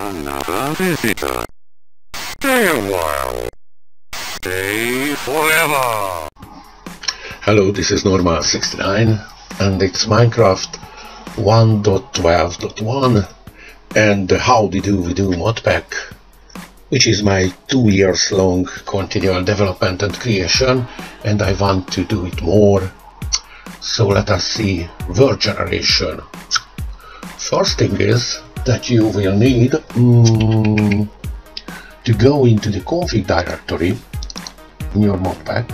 Another visitor. Stay a while. Stay forever. Hello, this is Normal69 and it's Minecraft 1.12.1 and the HDWD mod pack, which is my 2 years long continual development and creation, and I want to do it more. So let us see word generation. First thing is that you will need to go into the config directory in your mod pack,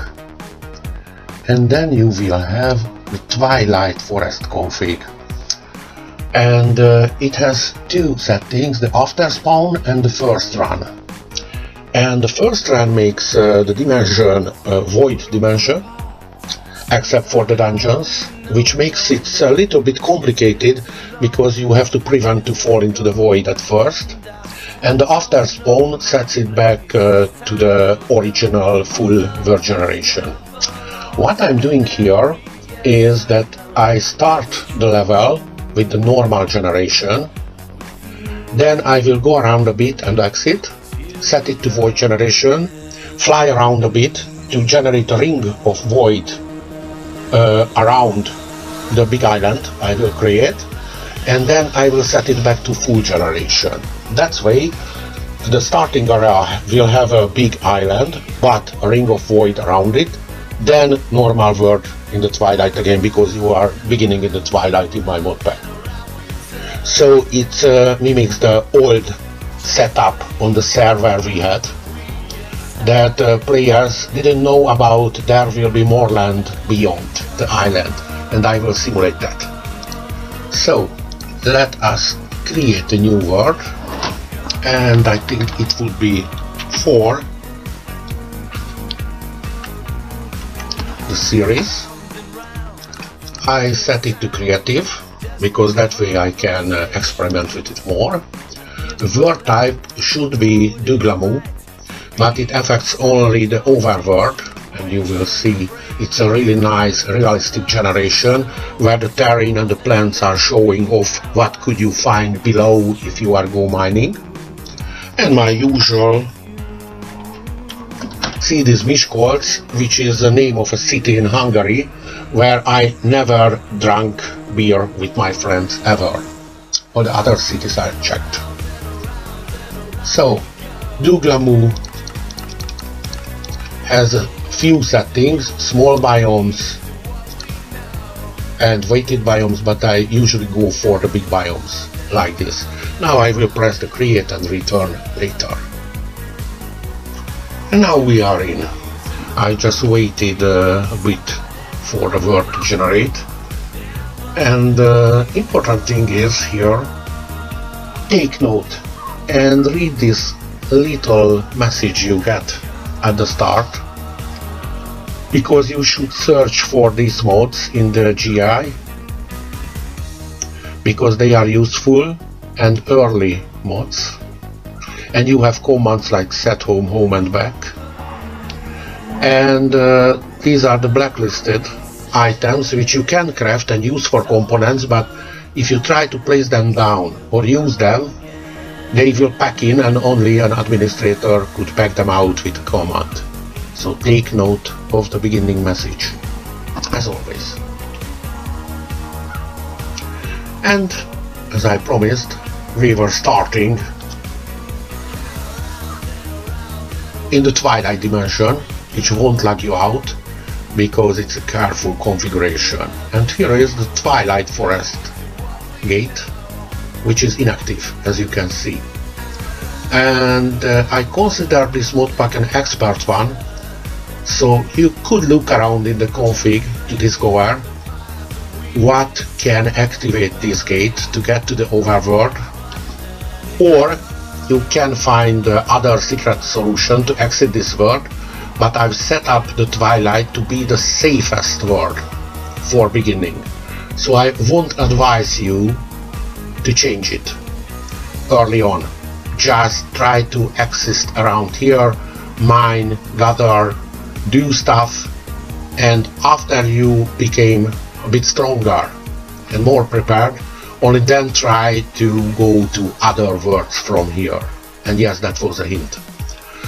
and then you will have the Twilight Forest config, and it has two settings, the after spawn and the first run. And the first run makes the dimension void dimension, except for the dungeons, which makes it a little bit complicated because you have to prevent to fall into the void at first. And the after spawn sets it back to the original full word generation. What I'm doing here is that I start the level with the normal generation, then I will go around a bit and exit, set it to void generation, fly around a bit to generate a ring of void around the big island I will create, and then I will set it back to full generation. That way the starting area will have a big island but a ring of void around it, then normal world in the Twilight again, because you are beginning in the Twilight in my mod pack. So it mimics the old setup on the server we had, that players didn't know about there will be more land beyond the island, and I will simulate that. So let us create a new word, and I think it would be for the series. I set it to creative because that way I can experiment with it more. The word type should be Duglamu, but it affects only the overword, and you will see it's a really nice realistic generation where the terrain and the plants are showing off what could you find below if you are go mining. And my usual seed is Miskolc, which is the name of a city in Hungary where I never drank beer with my friends ever. All the other cities I checked. So Duglamu has a few settings, small biomes and weighted biomes, but I usually go for the big biomes like this. Now I will press the create and return later. And now we are in. I just waited a bit for the word to generate, and the important thing is here, take note and read this little message you get at the start, because you should search for these modes in the GI because they are useful and early mods, and you have commands like set home, home and back, and these are the blacklisted items which you can craft and use for components, but if you try to place them down or use them, they will pack in and only an administrator could pack them out with a command. So take note of the beginning message, as always. And as I promised, we were starting in the Twilight dimension, which won't lag you out because it's a careful configuration. And here is the Twilight Forest gate, which is inactive, as you can see. And I consider this mod pack an expert one, so you could look around in the config to discover what can activate this gate to get to the overworld, or you can find other secret solution to exit this world, but I've set up the Twilight to be the safest world for beginning, so I won't advise you to change it early on. Just try to exist around here, mine, gather, do stuff, and after you became a bit stronger and more prepared, Only then try to go to other words from here. And yes, that was a hint.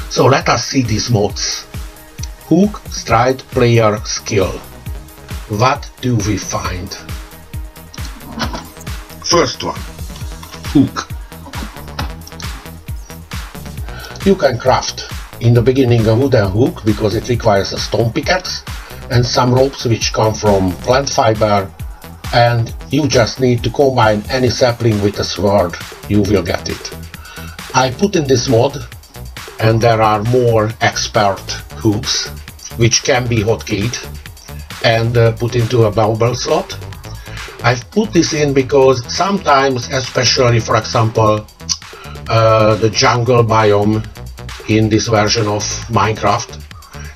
So let us see these modes. Hook, stride, player, skill. What do we find? First one, hook. You can craft in the beginning a wooden hook because it requires a stone pickaxe and some ropes which come from plant fiber, and you just need to combine any sapling with a sword, you will get it. I put in this mod, and there are more expert hooks which can be hotkeyed and put into a bubble slot. I've put this in because sometimes, especially for example the jungle biome in this version of Minecraft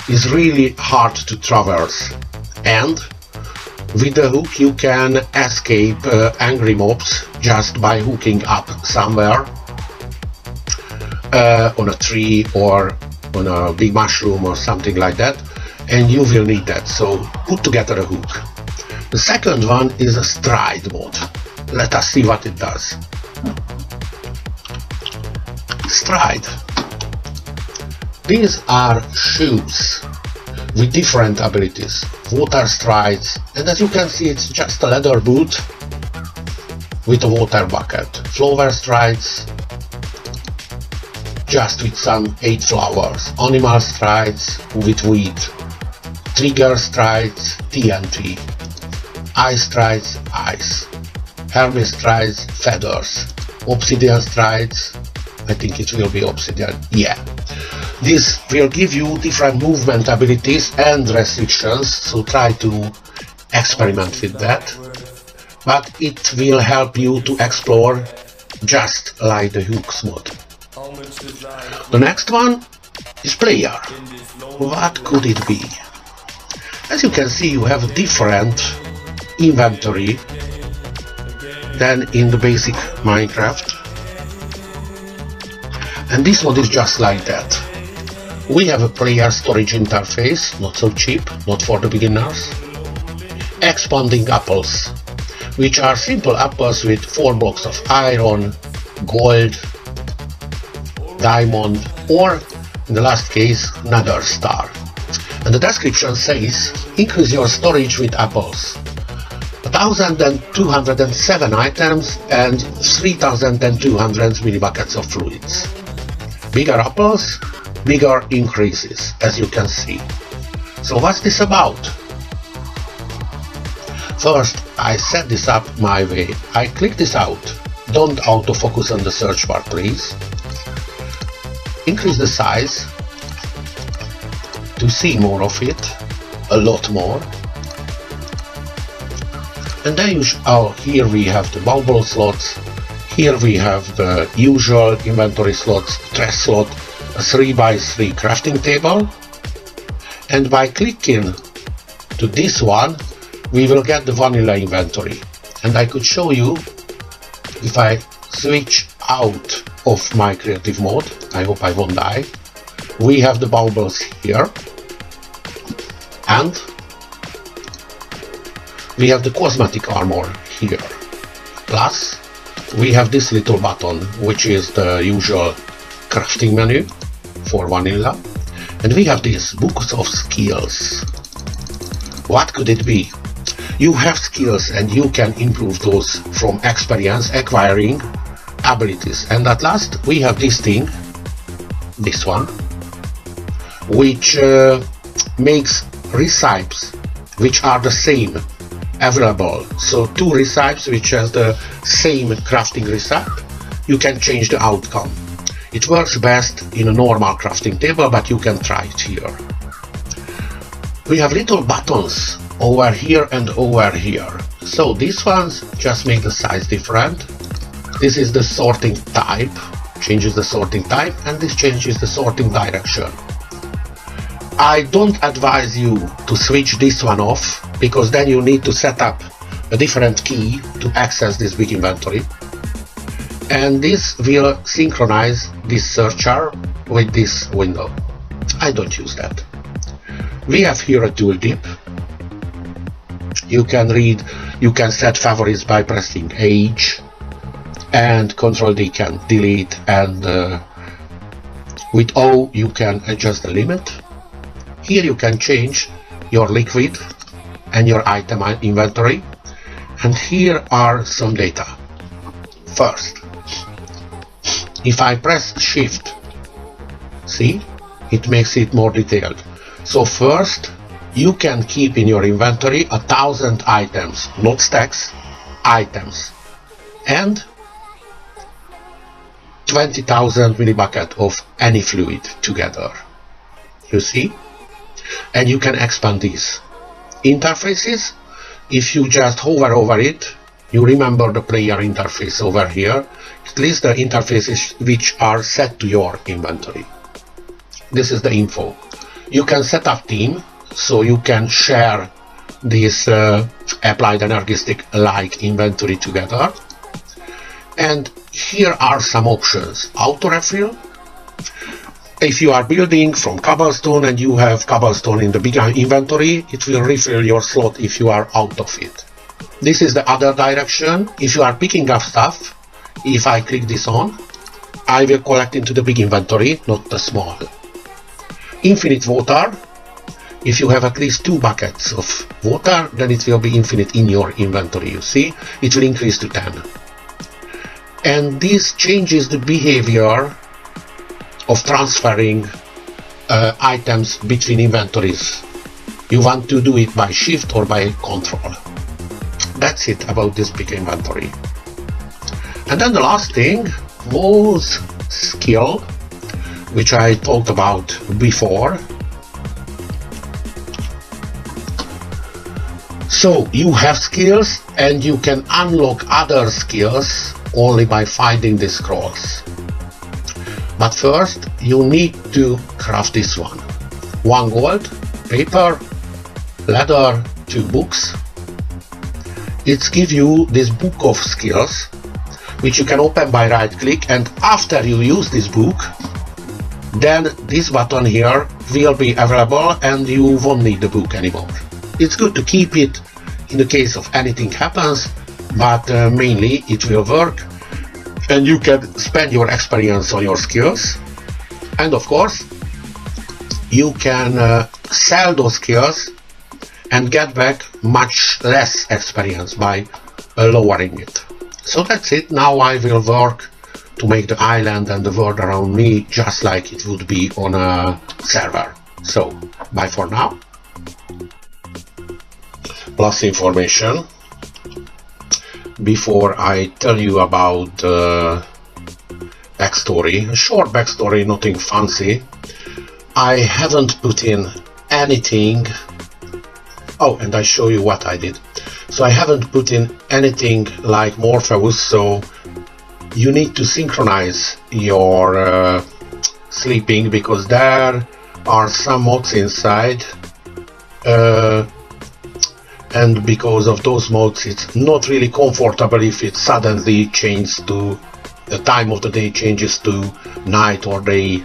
is really hard to traverse, and with the hook you can escape angry mobs just by hooking up somewhere on a tree or on a big mushroom or something like that, and you will need that, so put together a hook. The second one is a stride mode. Let us see what it does. Stride. These are shoes with different abilities. Water strides, and as you can see it's just a leather boot with a water bucket. Flower strides, just with some 8 flowers. Animal strides with wheat. Trigger strides, TNT. Ice strides, ice. Hermes strides, feathers. Obsidian strides, I think it will be obsidian, yeah. This will give you different movement abilities and restrictions, so try to experiment with that. But it will help you to explore just like the hooks mod. The next one is player. What could it be? As you can see, you have a different inventory than in the basic Minecraft. And this one is just like that. We have a player storage interface, not so cheap, not for the beginners. Expanding apples, which are simple apples with 4 blocks of iron, gold, diamond, or in the last case, nether star. And the description says, increase your storage with apples. 1,207 items and 3,200 millibuckets of fluids. Bigger apples, bigger increases, as you can see. So what's this about? First, I set this up my way. I click this out. Don't autofocus on the search bar, please. Increase the size to see more of it, a lot more. And then here we have the bubble slots. Here we have the usual inventory slots, trash slot, a 3x3 crafting table. And by clicking to this one, we will get the vanilla inventory. And I could show you if I switch out of my creative mode. I hope I won't die. We have the bubbles here. And we have the cosmetic armor here. Plus, we have this little button, which is the usual crafting menu for vanilla. And we have these books of skills. What could it be? You have skills and you can improve those from experience, acquiring abilities. And at last, we have this thing, this one, which makes recipes which are the same available. So 2 recipes which has the same crafting recipe, you can change the outcome. It works best in a normal crafting table, but you can try it here. We have little buttons over here and over here. So these ones just make the size different. This is the sorting type, changes the sorting type, and this changes the sorting direction. I don't advise you to switch this one off, because then you need to set up a different key to access this big inventory. And this will synchronize this searcher with this window. I don't use that. We have here a tooltip. You can read, you can set favorites by pressing H, and Ctrl D can delete, and with O you can adjust the limit. Here you can change your liquid and your item inventory, and here are some data. First, if I press Shift, see, it makes it more detailed. So first, you can keep in your inventory 1,000 items, not stacks, items, and 20,000 millibucket of any fluid together. You see? And you can expand these. Interfaces, if you just hover over it, you remember the player interface over here. It lists the interfaces which are set to your inventory. This is the info. You can set up team, so you can share this applied energy stick like inventory together. And here are some options. Auto refill. If you are building from cobblestone and you have cobblestone in the big inventory, it will refill your slot if you are out of it. This is the other direction. If you are picking up stuff, if I click this on, I will collect into the big inventory, not the small. Infinite water. If you have at least 2 buckets of water, then it will be infinite in your inventory, you see. It will increase to 10. And this changes the behavior of transferring items between inventories. You want to do it by Shift or by Control. That's it about this big inventory. And then the last thing was skill, which I talked about before. So you have skills and you can unlock other skills only by finding the scrolls. But first you need to craft this one. 1 gold, paper, leather, 2 books. It gives you this book of skills, which you can open by right click, and after you use this book, then this button here will be available and you won't need the book anymore. It's good to keep it in the case of anything happens, but mainly it will work and you can spend your experience on your skills. And of course, you can sell those skills and get back much less experience by lowering it. So that's it. Now I will work to make the island and the world around me just like it would be on a server. So, bye for now. Plus information. Before I tell you about backstory, a short backstory, nothing fancy. I haven't put in anything. Oh, and I show you what I did. So I haven't put in anything like Morpheus, so you need to synchronize your sleeping because there are some mods inside. And because of those modes, it's not really comfortable if it suddenly changes to the time of the day changes to night or day,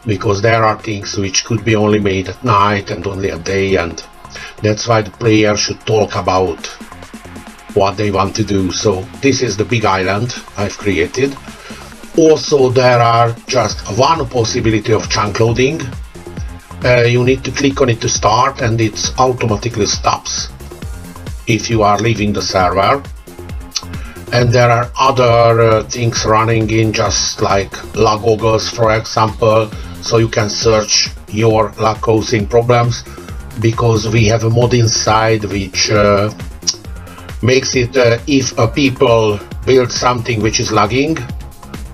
because there are things which could be only made at night and only at day, and that's why the player should talk about what they want to do. So this is the big island I've created. Also, there are just one possibility of chunk loading. You need to click on it to start and it automatically stops if you are leaving the server. And there are other things running in, just like lag goggles, for example, so you can search your lag causing problems, because we have a mod inside which makes it if a people build something which is lagging,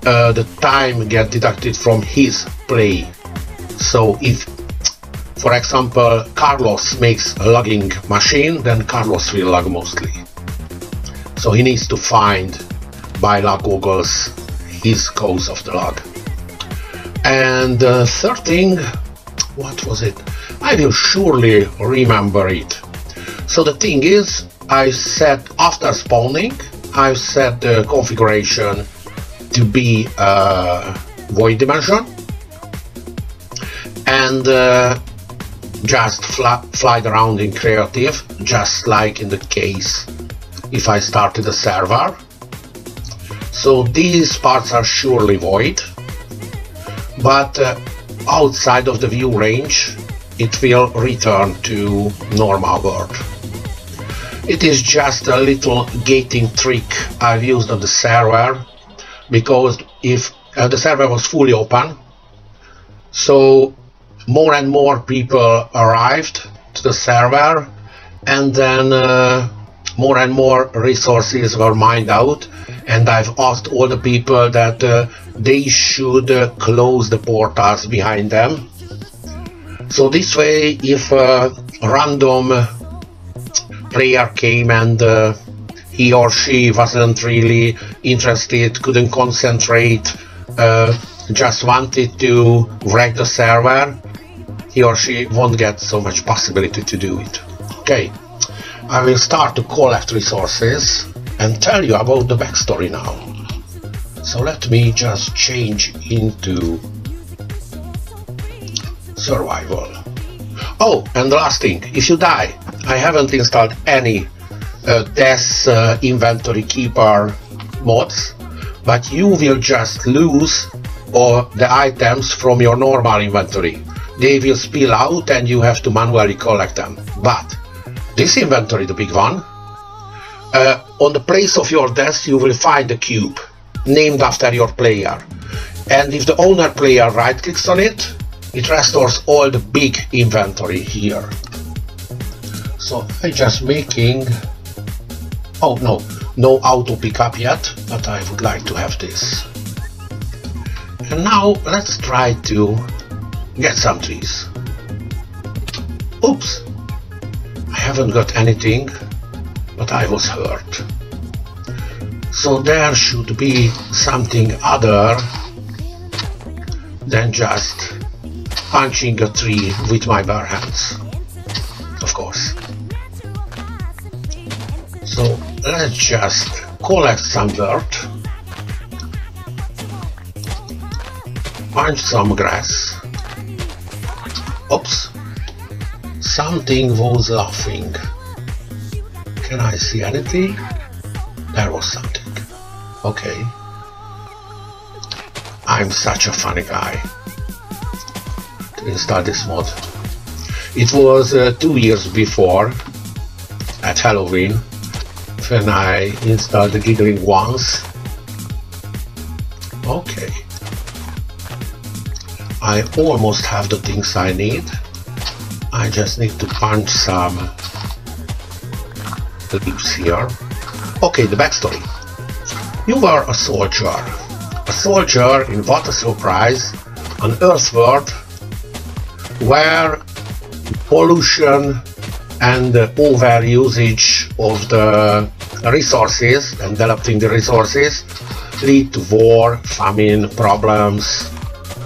the time get deducted from his play. So if, for example, Carlos makes a lagging machine, then Carlos will lag mostly. So he needs to find by lag goggles his cause of the lag. And the third thing, what was it? I will surely remember it. So the thing is, I set after spawning, I set the configuration to be void dimension, and just fly around in creative, just like in the case if I started a server. So these parts are surely void, but outside of the view range it will return to normal world. It is just a little gating trick I've used on the server, because if the server was fully open, so more and more people arrived to the server, and then more and more resources were mined out, and I've asked all the people that they should close the portals behind them. So this way, if a random player came and he or she wasn't really interested, couldn't concentrate, just wanted to wreck the server, he or she won't get so much possibility to do it. Okay, I will start to collect resources and tell you about the backstory now. So let me just change into survival. Oh, and the last thing, if you die, I haven't installed any death inventory keeper mods, but you will just lose the items from your normal inventory. They will spill out and you have to manually collect them. But this inventory, the big one, on the place of your death you will find a cube named after your player, and if the owner player right clicks on it, it restores all the big inventory here. So I'm just making, oh no auto pickup yet, but I would like to have this. And now let's try to get some trees. Oops, I haven't got anything, but I was hurt. So there should be something other than just punching a tree with my bare hands, of course. So let's just collect some dirt, punch some grass. Oops, something was laughing. Can I see anything? There was something. Okay. I'm such a funny guy to install this mod. It was 2 years before, at Halloween, when I installed the giggling once. Okay. I almost have the things I need. I just need to punch some leaves here. Okay, the backstory. You were a soldier. A soldier in, what a surprise, an Earth world where pollution and overusage of the resources and developing the resources lead to war, famine, problems,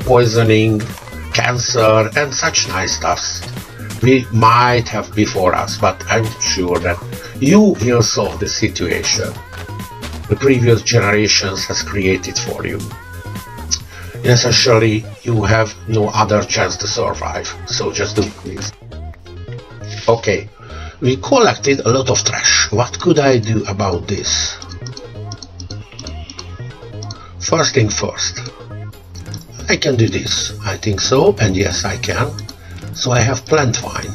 poisoning, cancer, and such nice stuffs we might have before us, but I'm sure that you will solve the situation the previous generations has created for you. Essentially, you have no other chance to survive, so just do it, please. Okay, we collected a lot of trash. What could I do about this? First thing first, I can do this. I think so, and yes, I can. So I have plant vine.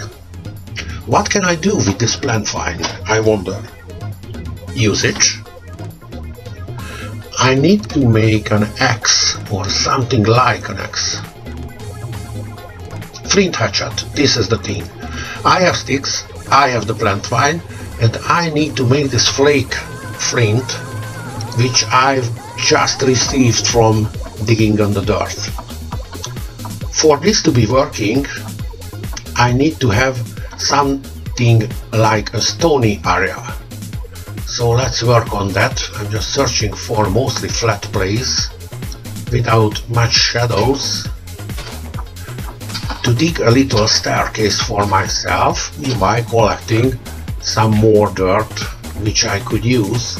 What can I do with this plant vine, I wonder? Usage. I need to make an axe or something like an axe. Flint hatchet, this is the thing. I have sticks, I have the plant vine, and I need to make this flake flint, which I've just received from digging on the dirt. For this to be working, I need to have something like a stony area. So let's work on that. I'm just searching for mostly flat place without much shadows to dig a little staircase for myself by collecting some more dirt which I could use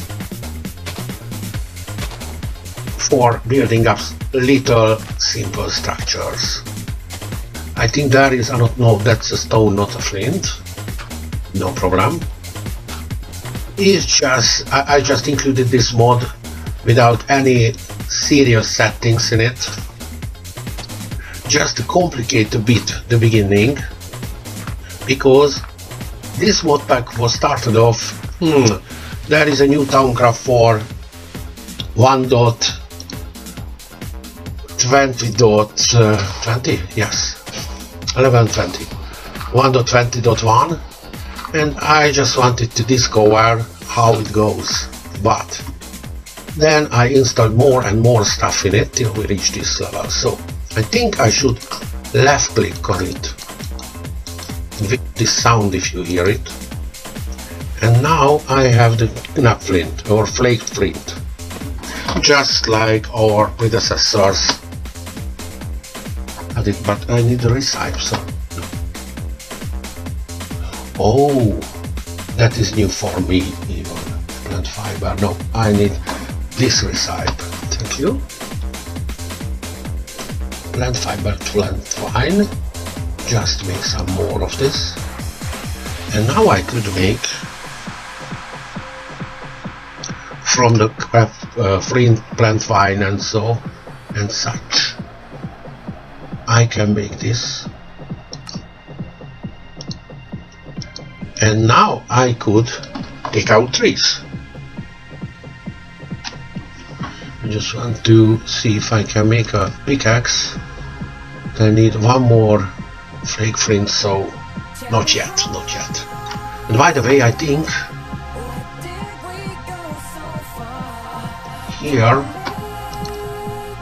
for building up little simple structures. I think there is, I don't know, that's a stone, not a flint. No problem. It's just, I just included this mod without any serious settings in it. Just to complicate a bit the beginning, because this mod pack was started off, there is a new towncraft for 1.20.20, yes, 11.20, 1.20.1, and I just wanted to discover how it goes, but then I installed more and more stuff in it till we reach this level. So I think I should left click on it with this sound if you hear it. And now I have the knap flint or flaked flint, just like our predecessors had it, but I need a recipe, so oh, that is new for me even. Plant fiber, no, I need this recipe, thank you. Plant fiber to plant twine, just make some more of this. And now I could make from the plant twine and so and such. I can make this. And now I could take out trees. I just want to see if I can make a pickaxe. I need one more flake flint, so not yet, not yet. And by the way, I think here,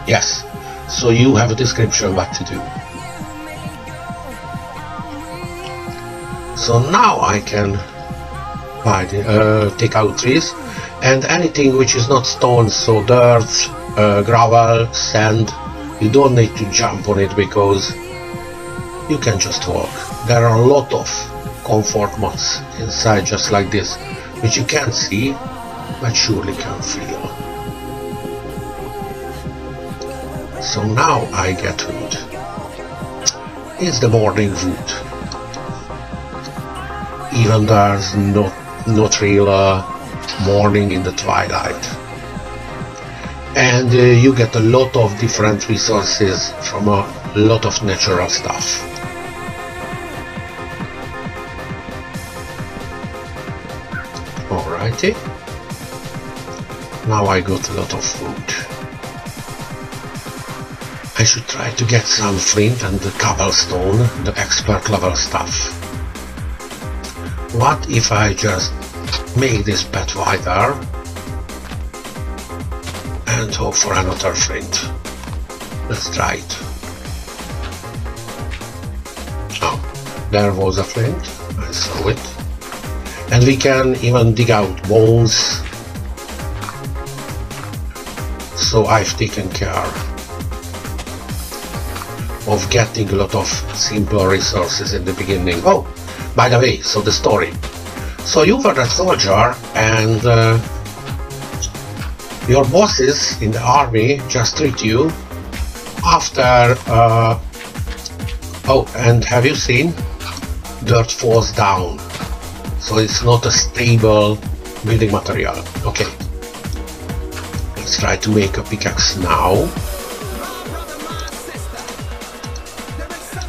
yes, so you have a description what to do. So now I can take out trees, and anything which is not stone, so dirt, gravel, sand, you don't need to jump on it because you can just walk. There are a lot of comfort mods inside just like this, which you can't see but surely can feel. So now I get wood. It's the morning wood. Even there's not real morning in the twilight. And you get a lot of different resources from a lot of natural stuff. Alrighty. Now I got a lot of food. I should try to get some flint and the cobblestone, the expert level stuff. What if I just make this bed wider and hope for another flint? Let's try it. Oh, there was a flint, I saw it. And we can even dig out bones. So I've taken care of getting a lot of simple resources in the beginning. Oh, by the way, so the story. So you were a soldier and your bosses in the army just treat you after oh, and have you seen? Dirt falls down. So it's not a stable building material. Okay. Let's try to make a pickaxe now.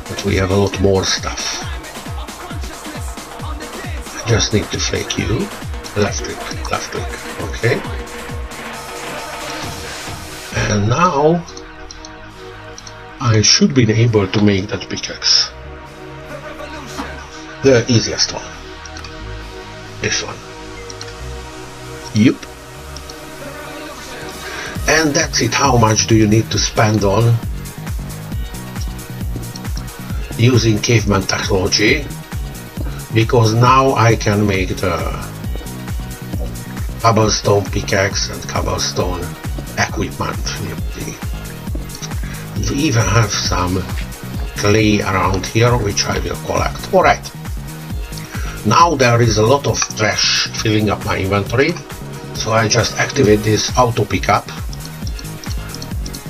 But we have a lot more stuff. I just need to flake you. Left click, okay. And now I should be able to make that pickaxe. The easiest one. This one. Yep. And that's it. How much do you need to spend on using caveman technology? Because now I can make the cobblestone pickaxe and cobblestone equipment. And we even have some clay around here which I will collect. Alright. Now there is a lot of trash filling up my inventory, so I just activate this auto pickup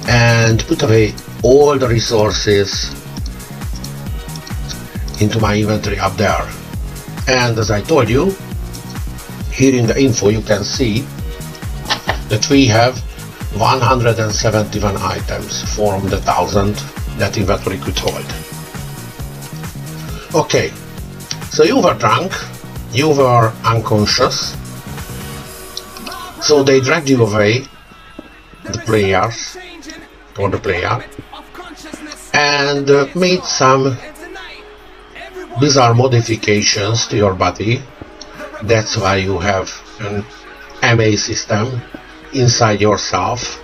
and put away all the resources into my inventory up there. And as I told you, here in the info you can see that we have 171 items from the 1000 that inventory could hold. Okay, so you were drunk, you were unconscious, so they dragged you away, the players, or the player, and made some bizarre modifications to your body. That's why you have an MA system inside yourself.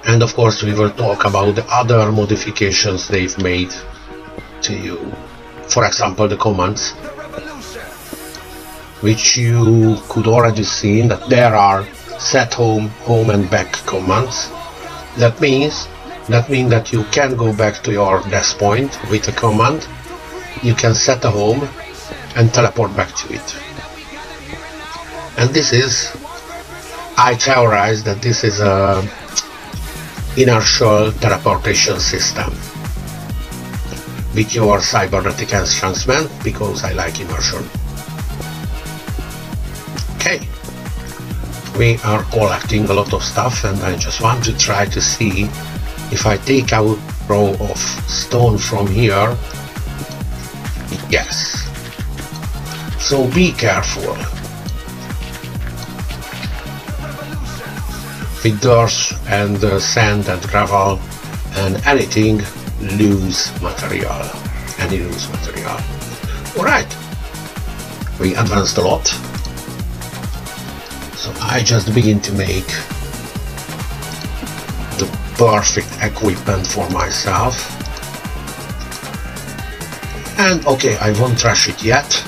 And of course we will talk about the other modifications they've made to you. For example, the commands, which you could already see that there are set home, home and back commands. That means that you can go back to your desk point with a command. You can set a home and teleport back to it. And this is, I theorize that this is a inertial teleportation system with your cybernetic enhancement, because I like immersion. Okay, we are collecting a lot of stuff, and I just want to try to see if I take out a row of stone from here. Yes. So be careful. With dirt and sand and gravel and anything loose material. Any loose material. Alright. We advanced a lot. So I just begin to make the perfect equipment for myself. And okay, I won't trash it yet,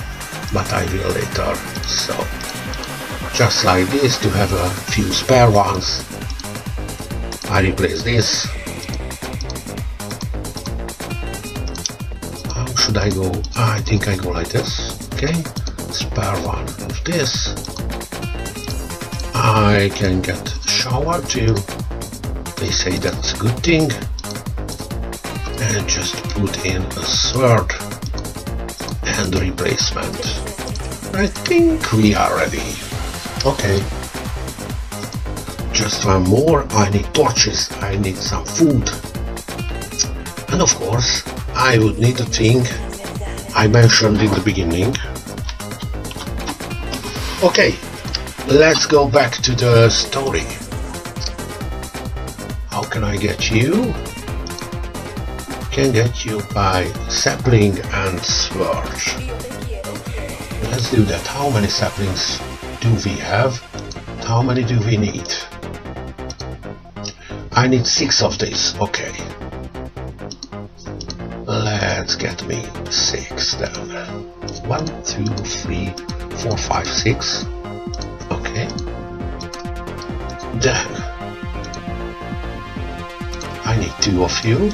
but I will later. So just like this, to have a few spare ones, I replace this. How should I go? I think I go like this. Okay, spare one of this. I can get shower too. They say that's a good thing. And just put in a sword and replacement. I think we are ready. Okay. Just one more. I need torches. I need some food. And of course, I would need the thing I mentioned in the beginning. Okay. Let's go back to the story. How can I get you? Can get you by sapling and sword. Let's do that. How many saplings do we have? How many do we need? I need 6 of these. Okay. Let's get me 6 then. 1, 2, 3, 4, 5, 6. Okay. Then I need 2 of you.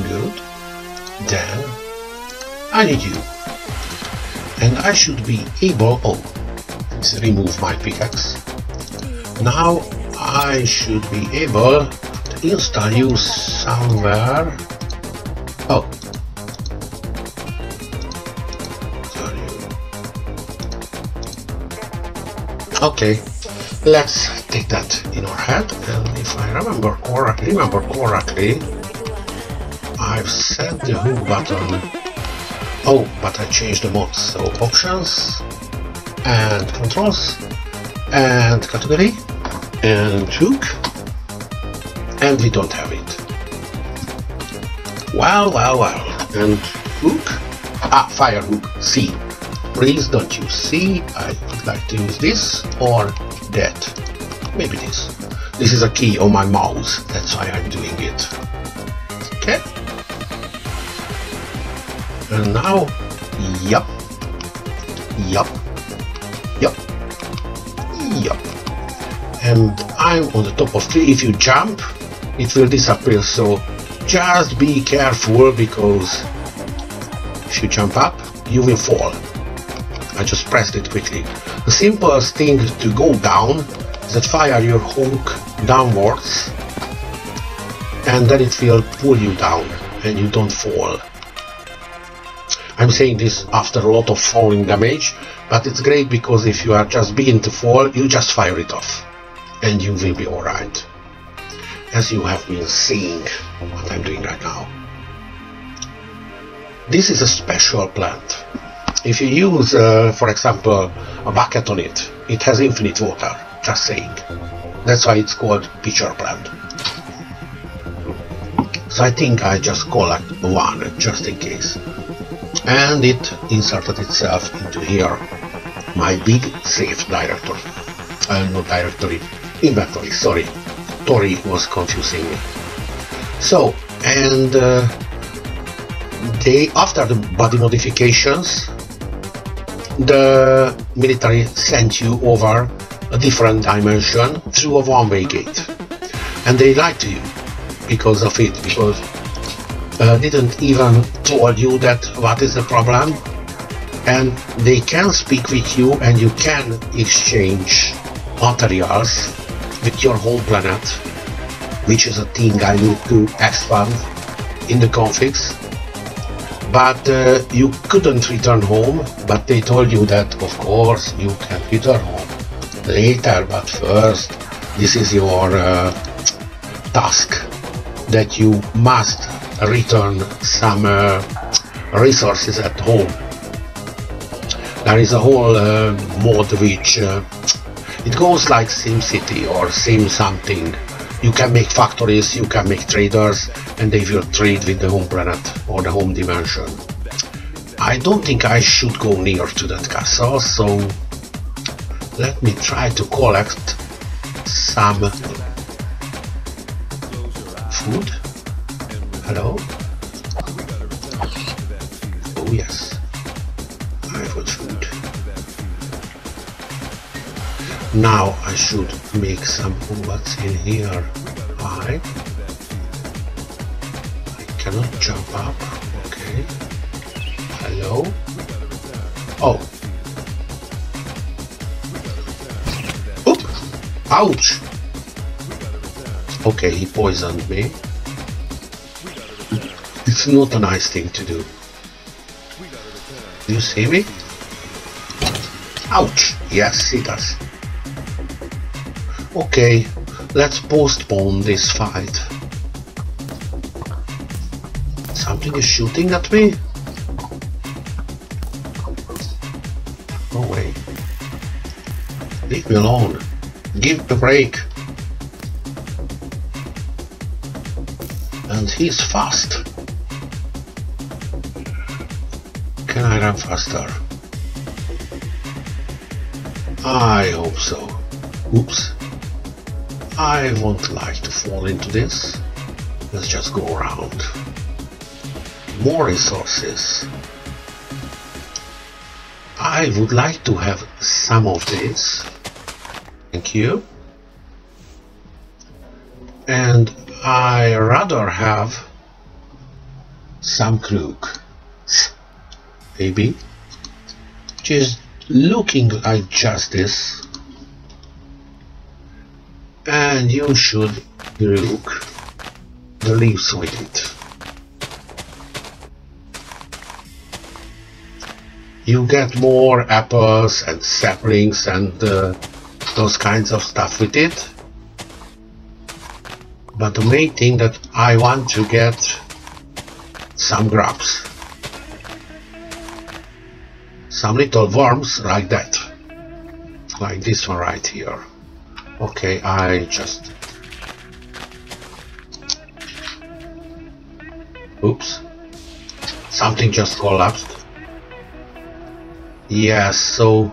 Good. Then I need you. And I should be able... Oh, let's remove my pickaxe. Now I should be able to install you somewhere. Oh. Sorry. Okay. Let's take that in our head. And if I remember correctly, I've set the hook button. Oh, but I changed the mods. So options and controls and category and hook, and we don't have it. Well. And hook. Fire hook. C. Please don't use C. I would like to use this or that. Maybe this. This is a key on my mouse. That's why I'm doing it. Okay. And now, yup. And I'm on the top of tree. If you jump, it will disappear. So just be careful, because if you jump up, you will fall. I just pressed it quickly. The simplest thing to go down is that fire your hook downwards, and then it will pull you down. and you don't fall. I'm saying this after a lot of falling damage, but it's great because if you are just beginning to fall, you just fire it off and you will be alright. As you have been seeing what I'm doing right now. This is a special plant. If you use, for example, a bucket on it, it has infinite water, just saying. That's why it's called pitcher plant. So I think I just collect one, just in case. And it inserted itself into here, my big safe directory. Not directory, inventory, sorry. Tori was confusing me. So, and after the body modifications, the military sent you over a different dimension through a one-way gate. And they lied to you because of it, because didn't even told you that what is the problem, and they can speak with you and you can exchange materials with your home planet, which is a thing I need to expand in the configs. But you couldn't return home, but they told you that of course you can return home later, but first this is your task, that you must return some resources at home. There is a whole mod which it goes like SimCity or Sim something. You can make factories, you can make traders, and they will trade with the home planet or the home dimension. I don't think I should go near to that castle, so let me try to collect some food. Hello? Oh yes, I've got food. Now I should make some. What's in here? I cannot jump up. Okay. Hello? Oh. Oop! Ouch! Okay, he poisoned me. It's not a nice thing to do. Do you see me? Ouch! Yes, he does. Okay, let's postpone this fight. Something is shooting at me? No way. Leave me alone. Give me a break. And he's fast. Can I run faster? I hope so. Oops. I won't like to fall into this. Let's just go around. More resources. I would like to have some of this. Thank you. And I rather have some crook. Maybe. Which is looking like justice. And you should look the leaves with it. You get more apples and saplings and those kinds of stuff with it. But the main thing that I want to get some grubs. Some little worms like that. Like this one right here. Okay, I just... Oops. Something just collapsed. Yes, so...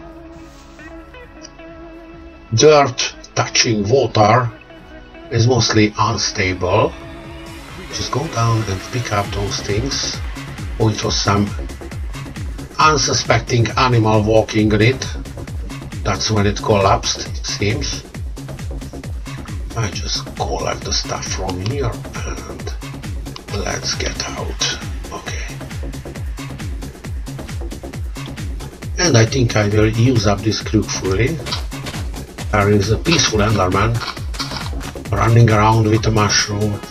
dirt touching water is mostly unstable. Just go down and pick up those things. Oh, it was some unsuspecting animal walking on it. That's when it collapsed, it seems. I just collect the stuff from here and let's get out. Okay. And I think I will use up this crook fully. There is a peaceful Enderman running around with a mushroom.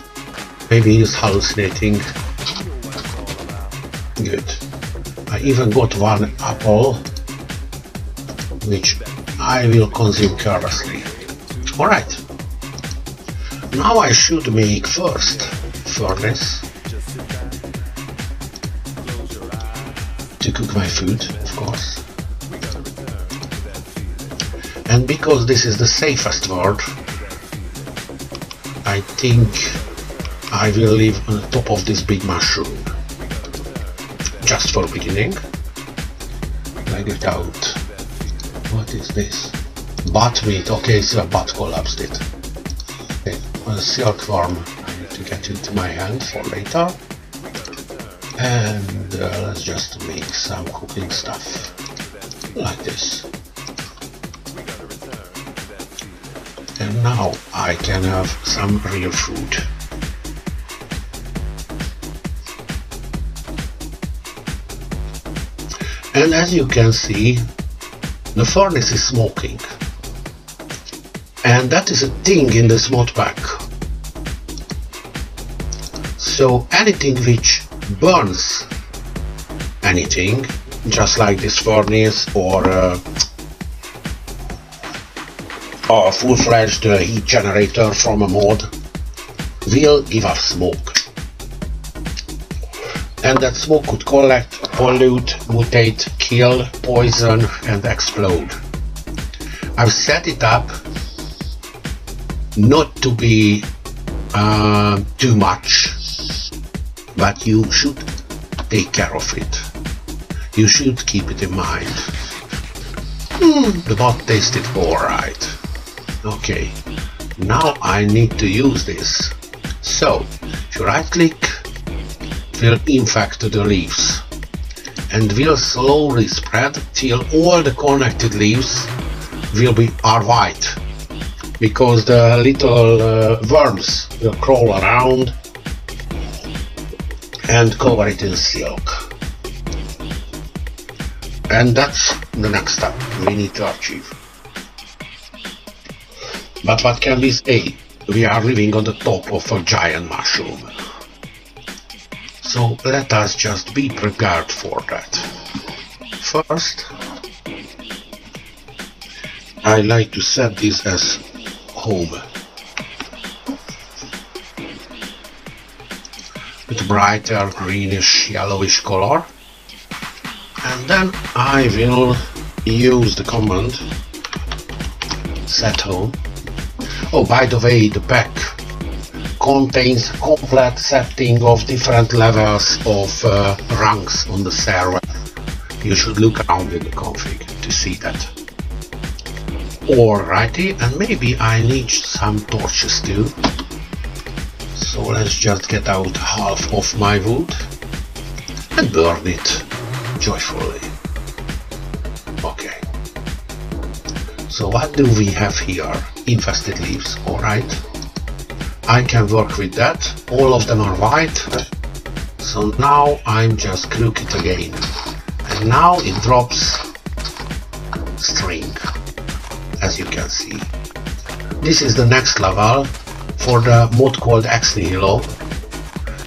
Maybe he's hallucinating. Good. I even got one apple, which I will consume carelessly. Alright. Now I should make first furnace to cook my food, of course. And because this is the safest word, I think I will live on the top of this big mushroom. Just for beginning. Drag it out. What is this? Butt meat. Okay, so a butt collapsed it. Okay, a silkworm. I need to get into my hand for later. And let's just make some cooking stuff. Like this. And now I can have some real food. And as you can see, the furnace is smoking. And that is a thing in this mod pack. So anything which burns anything, just like this furnace or a full-fledged heat generator from a mod, will give off smoke. And that smoke could collect, pollute, mutate, kill, poison and explode. I've set it up not to be too much, but you should take care of it. You should keep it in mind. The bot tasted alright. Okay, now I need to use this. So, if you right click, it will infect the leaves and will slowly spread till all the connected leaves are white, because the little worms will crawl around and cover it in silk. And that's the next step we need to achieve. But what can we say? We are living on the top of a giant mushroom. So let us just be prepared for that. First, I like to set this as home. With brighter greenish yellowish color. And then I will use the command set home. Oh, by the way, the pack contains complete setting of different levels of ranks on the server. You should look around in the config to see that. Alrighty, and maybe I need some torches too. So let's just get out half of my wood and burn it joyfully. Okay. So what do we have here? Infested leaves, alright. I can work with that. All of them are white. So now I'm just cook it again. And now it drops string, as you can see. This is the next level for the mod called Ex Nihilo.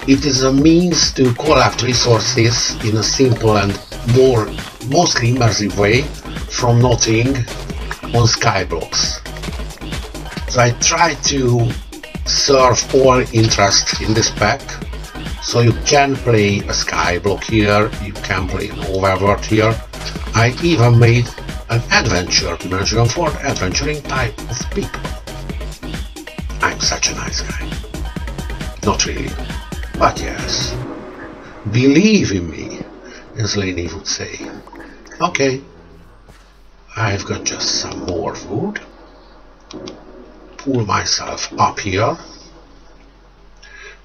It is a means to collect resources in a simple and mostly immersive way from nothing on skyblocks. So I try to serve all interest in this pack. So you can play a skyblock here, you can play an overworld here. I even made an adventure dimension for the adventuring type of people. I'm such a nice guy. Not really, but yes. Believe in me, as Lenny would say. Okay, I've got just some more food. Pull myself up here.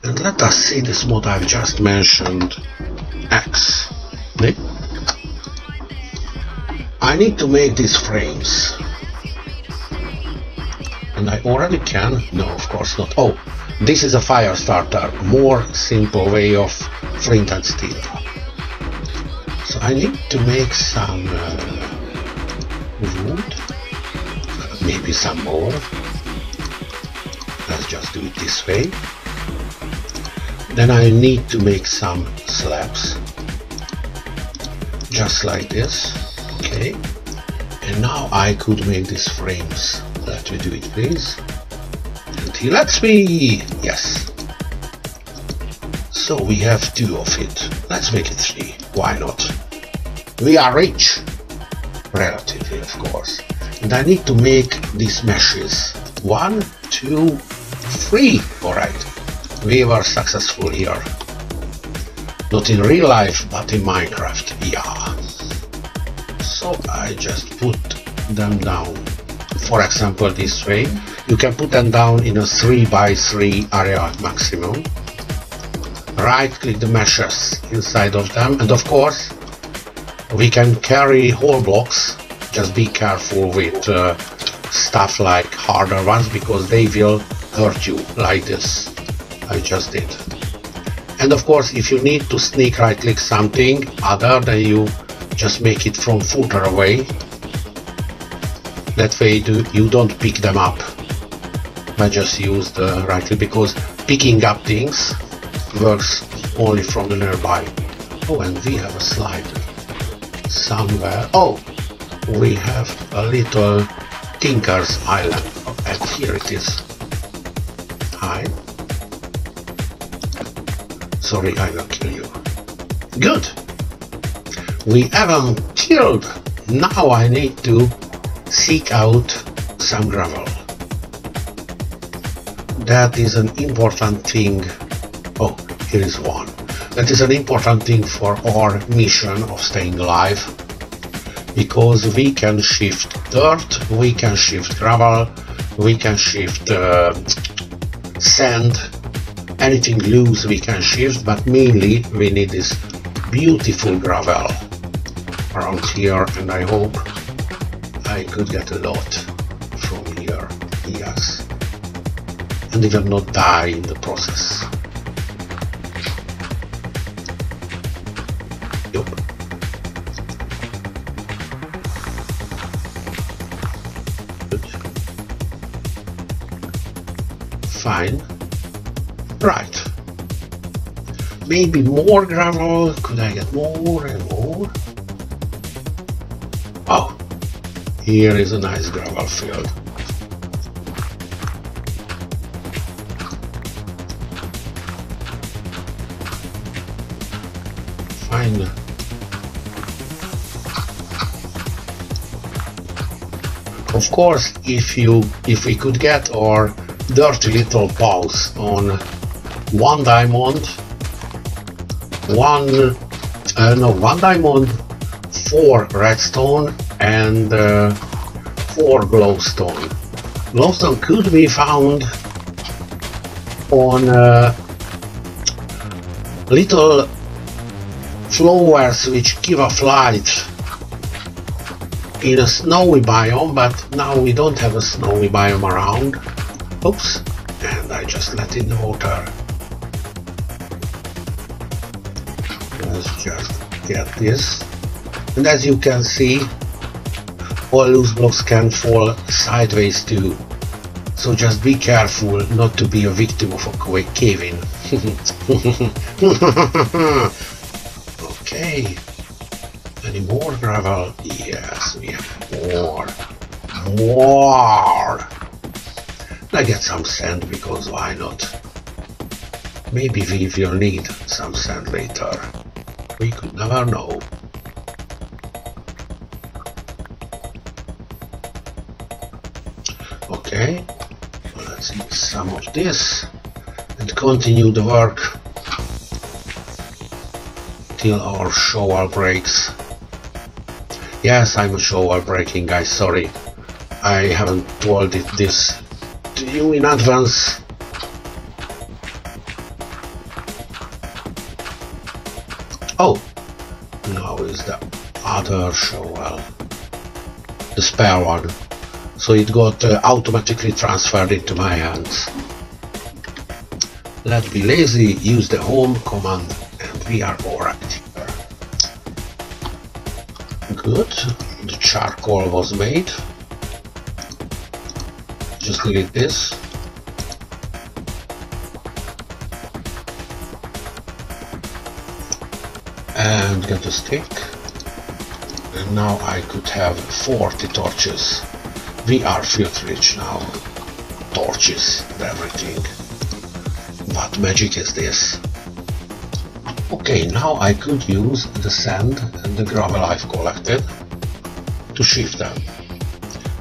And let us see this mod I've just mentioned, X. I need to make these frames. And I already can? No, of course not. Oh, this is a fire starter. More simple way of flint and steel. So I need to make some wood. Maybe some more. Let's just do it this way. Then I need to make some slabs. just like this. Okay, and now I could make these frames. Let me do it, please. And he lets me. Yes. So we have 2 of it. Let's make it 3. Why not? We are rich. Relatively, of course. And I need to make these meshes. 1, 2, 3. Alright. We were successful here. Not in real life, but in Minecraft. Yeah. So I just put them down. For example, this way. You can put them down in a 3x3 area maximum. Right click the meshes inside of them, and of course we can carry whole blocks. Just be careful with stuff like harder ones, because they will hurt you like this. I just did. And of course, if you need to sneak right click something other, then you just make it from further away. That way you don't pick them up. I just use the right click, because picking up things works only from the nearby. Oh, and we have a slide somewhere. Oh, we have a little Tinker's Island, and here it is. Hi. Sorry, I will kill you. Good. We haven't killed. Now I need to seek out some gravel. That is an important thing. Oh, here is one. That is an important thing for our mission of staying alive, because we can shift dirt, we can shift gravel, we can shift sand, anything loose we can shift, but mainly we need this beautiful gravel around here, and I hope I could get a lot from here. Yes, and we will not die in the process. Fine. Right. Maybe more gravel. Could I get more and more? Oh, here is a nice gravel field. Fine. Of course, if we could get our dirty little paws on 1 diamond, 1 diamond, 4 redstone, and 4 glowstone. Glowstone could be found on little flowers which give off light in a snowy biome, but now we don't have a snowy biome around. Oops, and I just let in the water. Let's just get this. And as you can see, all loose blocks can fall sideways too. So just be careful not to be a victim of a cave-in. Okay. Any more gravel? Yes, we have more. More! I get some sand, because why not? Maybe we will need some sand later. We could never know. Okay, let's eat some of this and continue the work till our shovel breaks. Yes, I'm a shovel breaking guy, sorry. I haven't told this to you in advance. Oh, now is the other shovel, the spare one, so it got automatically transferred into my hands. Let's be lazy, use the home command, and we are alright here. Good, the charcoal was made. Just delete this. And get a stick. And now I could have 40 torches. We are filth rich now. Torches and everything. What magic is this? Okay, now I could use the sand and the gravel I've collected to shift them.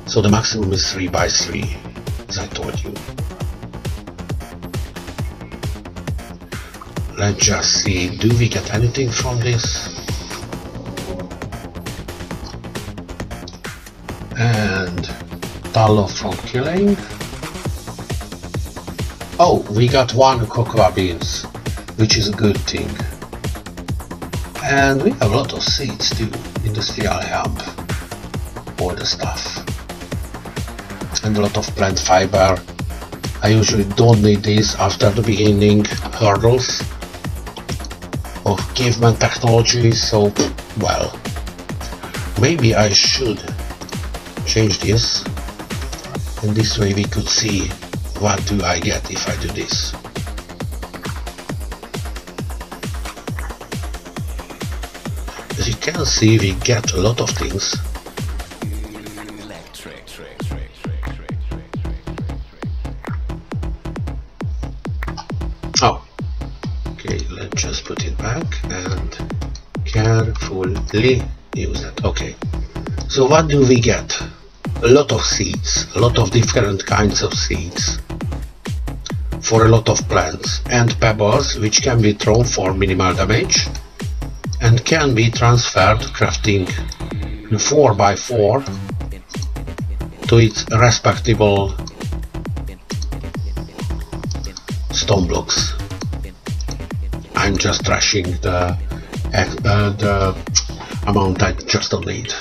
So the maximum is 3 by 3, as I told you. Let's just see, do we get anything from this? And tallow from killing. Oh, we got 1 cocoa beans, which is a good thing. And we have a lot of seeds too, industrial hemp, all the stuff. And a lot of plant fiber. I usually don't need this after the beginning hurdles of caveman technology, so well, maybe I should change this, and this way we could see what do I get if I do this. As you can see, we get a lot of things. Oh, okay, let's just put it back and carefully use it. Okay, so what do we get? A lot of seeds, a lot of different kinds of seeds for a lot of plants, and pebbles which can be thrown for minimal damage and can be transferred crafting 4x4 to its respectable stone blocks. I'm just trashing the amount I just don't need.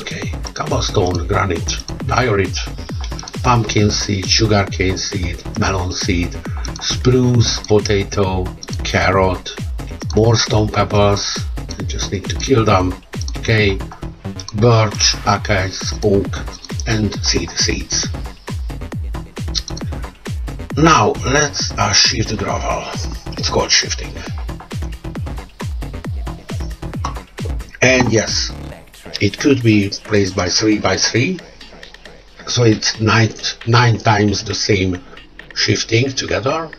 Okay, cobblestone, granite, diorite, pumpkin seed, sugarcane seed, melon seed, spruce, potato, carrot, more stone pebbles. I just need to kill them. Okay, birch, acacia, oak, and seeds. Now let's shift the gravel. It's called shifting. And yes, it could be placed by 3 by 3, so it's 9 times the same shifting together,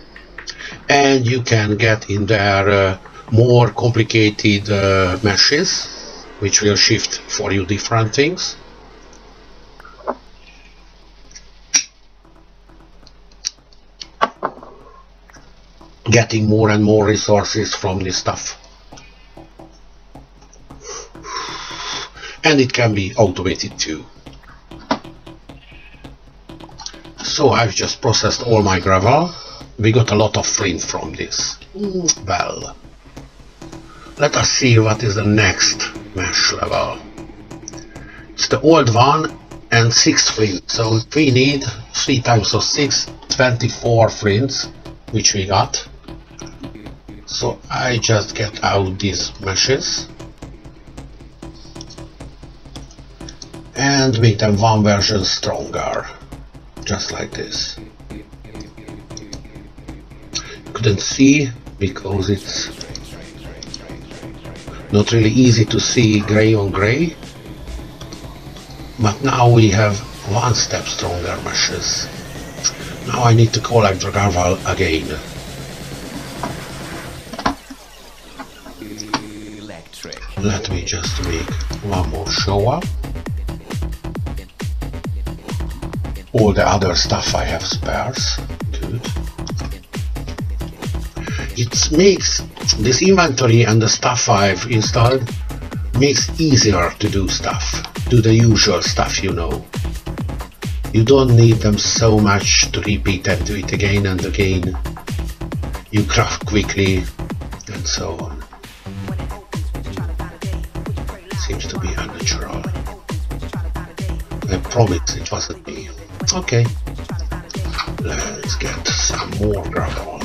and you can get in there more complicated meshes which will shift for you different things. Getting more and more resources from this stuff. And it can be automated too. So I've just processed all my gravel. We got a lot of flint from this. Well, let us see what is the next mesh level. It's the old one and 6 flint. So we need 3 times of 6, 24 flints, which we got. So I just get out these meshes and make them 1 version stronger, just like this. Couldn't see because it's not really easy to see gray on gray, but now we have 1 step stronger meshes. Now I need to collect the gravel again. Let me just make 1 more shower. All the other stuff I have spares. Good. It makes this inventory and the stuff I've installed makes easier to do stuff. Do the usual stuff, you know. You don't need them so much to repeat and do it again and again. You craft quickly and so on. Seems to be unnatural. I promise it wasn't me. Okay, let's get some more gravel.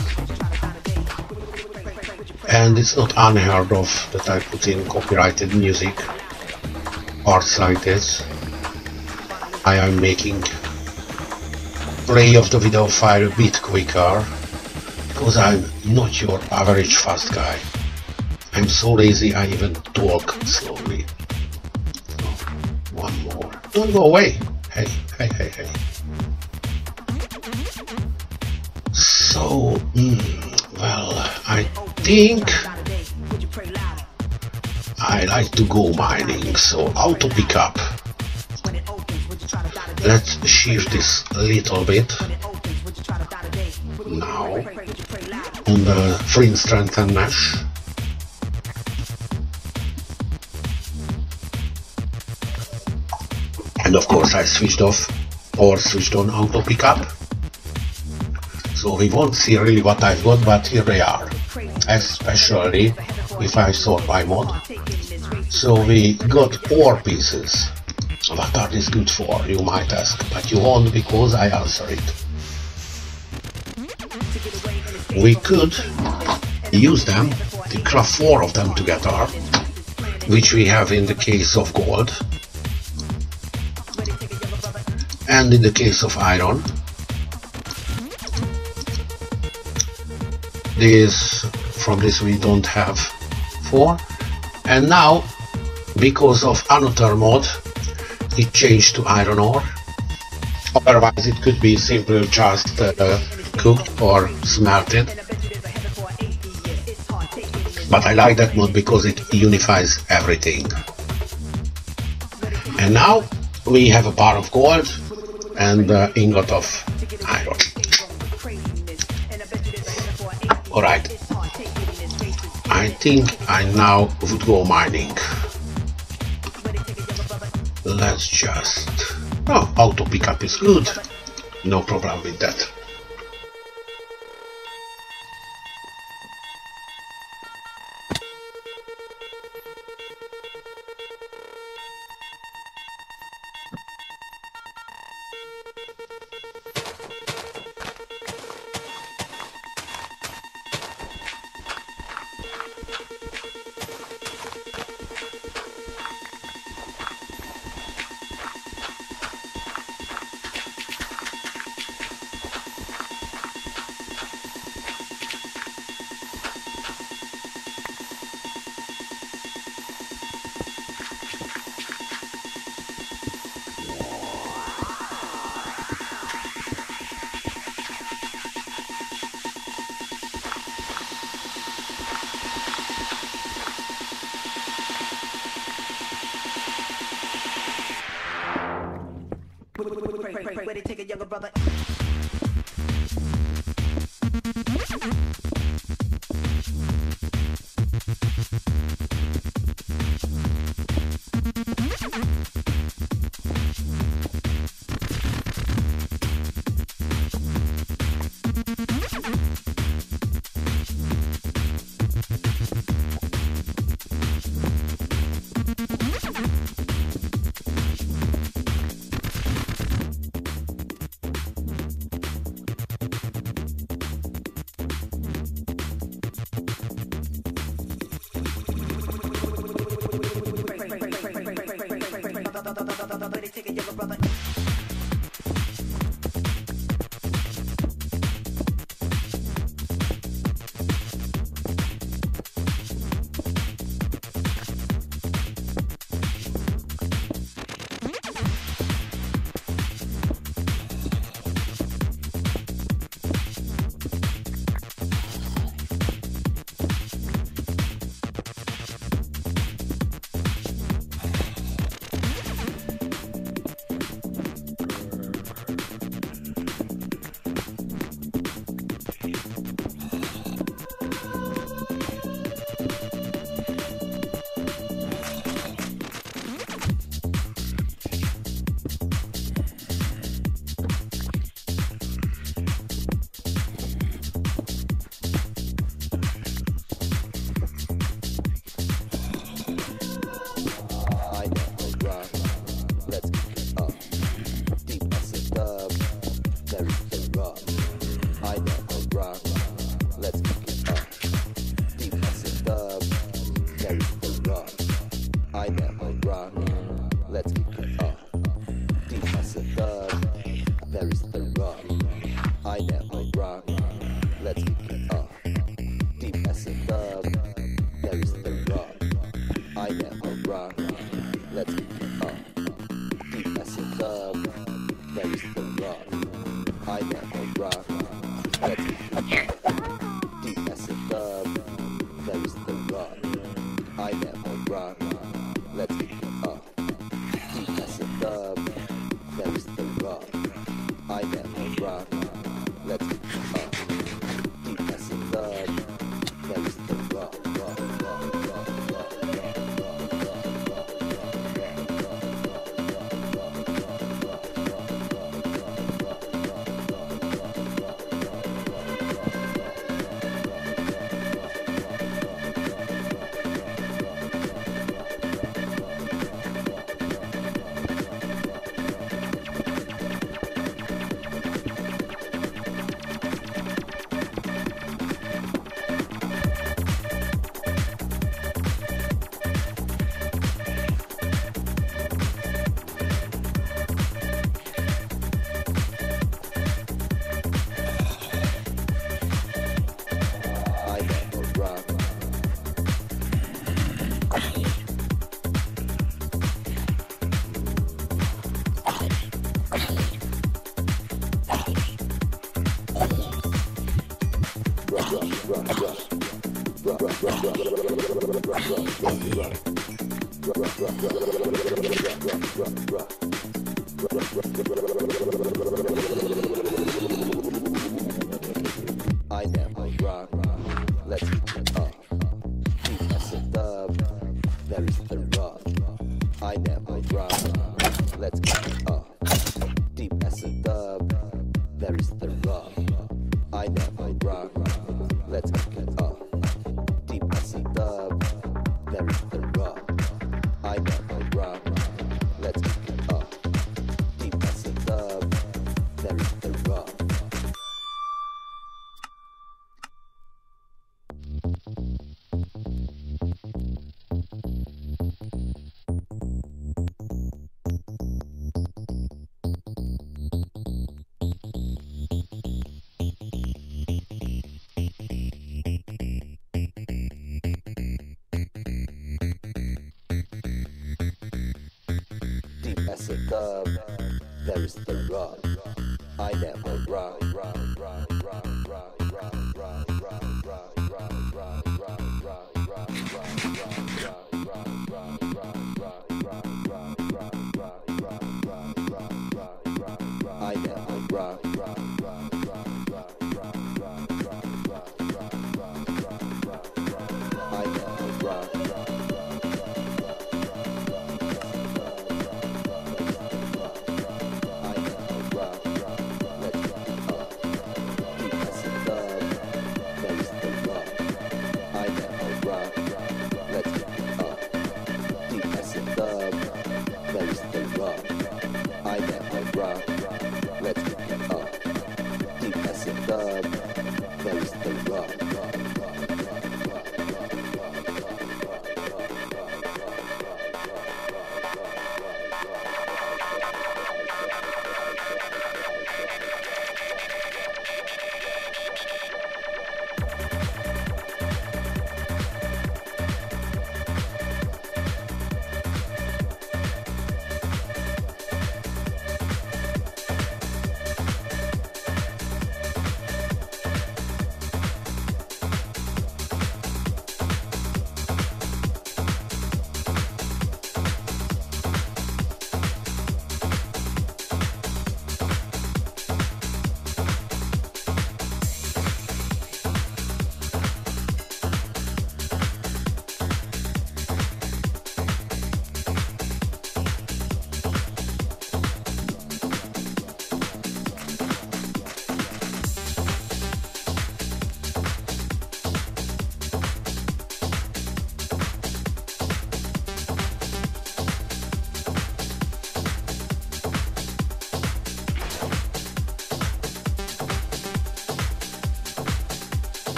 And it's not unheard of that I put in copyrighted music, parts like this. I am making play of the video file a bit quicker, because I'm not your average fast guy. I'm so lazy I even talk slowly. Don't go away. Hey. So, well, I think I like to go mining, so auto pickup. Let's shift this a little bit. Now, on the free strength and mesh. And of course I switched off or switched on auto pickup. So we won't see really what I've got, but here they are. Especially if I sort by mod. So we got ore pieces. What are these good for, you might ask, but you won't because I answer it. We could use them to craft 4 of them together, which we have in the case of gold. And in the case of iron, from this we don't have 4. And now, because of another mod, it changed to iron ore. Otherwise it could be simply just cooked or smelted. But I like that mod because it unifies everything. And now we have a bar of gold and an ingot of iron. Alright, I think I now would go mining. Let's just... oh, auto pickup is good, no problem with that. Take a younger brother. I never rock, let's keep it up. Deep as a dub, there is the rock. I never rock, let's keep it up. Deep as a dub, there is the rock. I never rock, let's keep it up. Deep as a dub, there is the rock. I never rock, let's keep it up. Deep as a dub, there is the rock. Deep as a dub, there is the rock. I never rock. I never rock.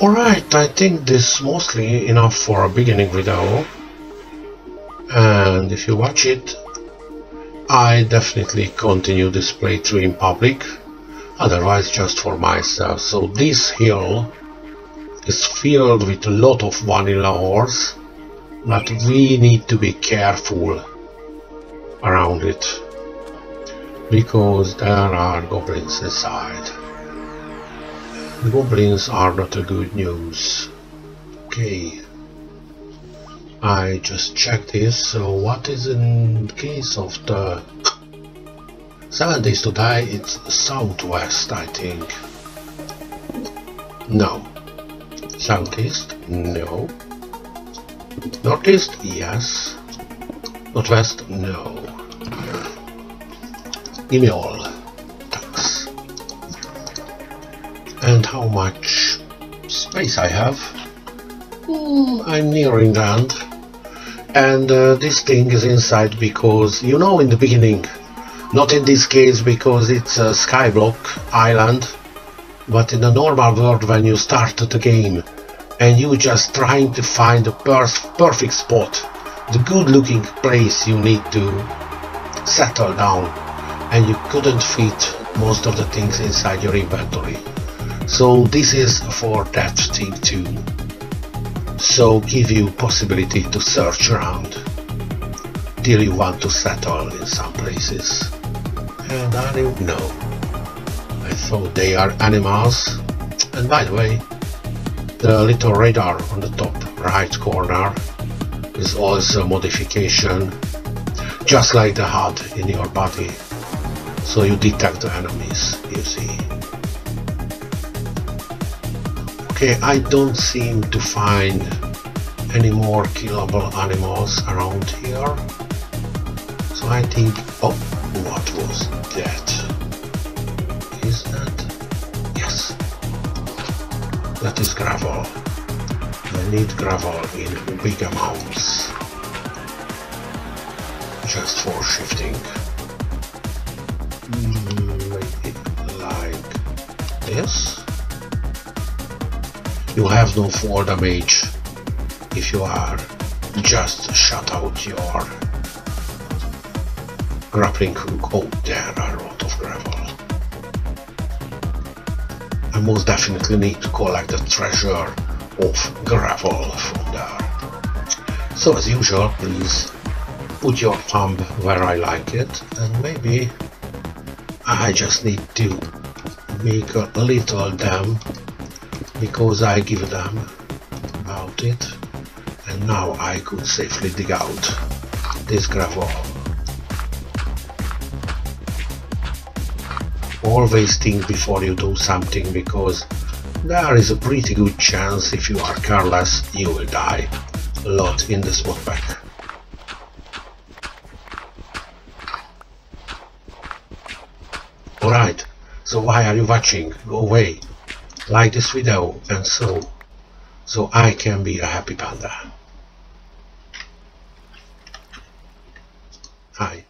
Alright, I think this is mostly enough for a beginning video, and if you watch it, I definitely continue this playthrough in public, otherwise just for myself. So this hill is filled with a lot of vanilla ores, but we need to be careful around it, because there are goblins inside. The goblins are not a good news. Okay, I just checked this. So what is in case of the 7 days to die? It's southwest, I think. No. Southeast? No. Northeast? Yes. Northwest? No. Give me all. Thanks. And how much space I have? I'm nearing the end. And this thing is inside because, you know, in the beginning, not in this case because it's a skyblock island, but in the normal world when you start the game and you just trying to find the perfect spot, the good looking place you need to settle down, and you couldn't fit most of the things inside your inventory. So this is for that thing too. So give you possibility to search around till you want to settle in some places. And I don't know. I thought they are animals. And by the way, the little radar on the top right corner is also a modification, just like the HUD in your body. So you detect the enemies, you see. Okay, I don't seem to find any more killable animals around here. So I think, oh, what was that? Is that? Yes. That is gravel. I need gravel in big amounts. Just for shifting. Maybe like this. You have no fall damage if you are just shut out your grappling hook. Oh, there are a lot of gravel. I most definitely need to collect the treasure of gravel from there. So as usual, please put your thumb where I like it, and maybe I just need to make a little dam, because I give them about it, and now I could safely dig out this gravel. Always think before you do something, because there is a pretty good chance if you are careless you will die a lot in this mod pack. Alright, so why are you watching? Go away. Like this video and so I can be a happy panda. Hi.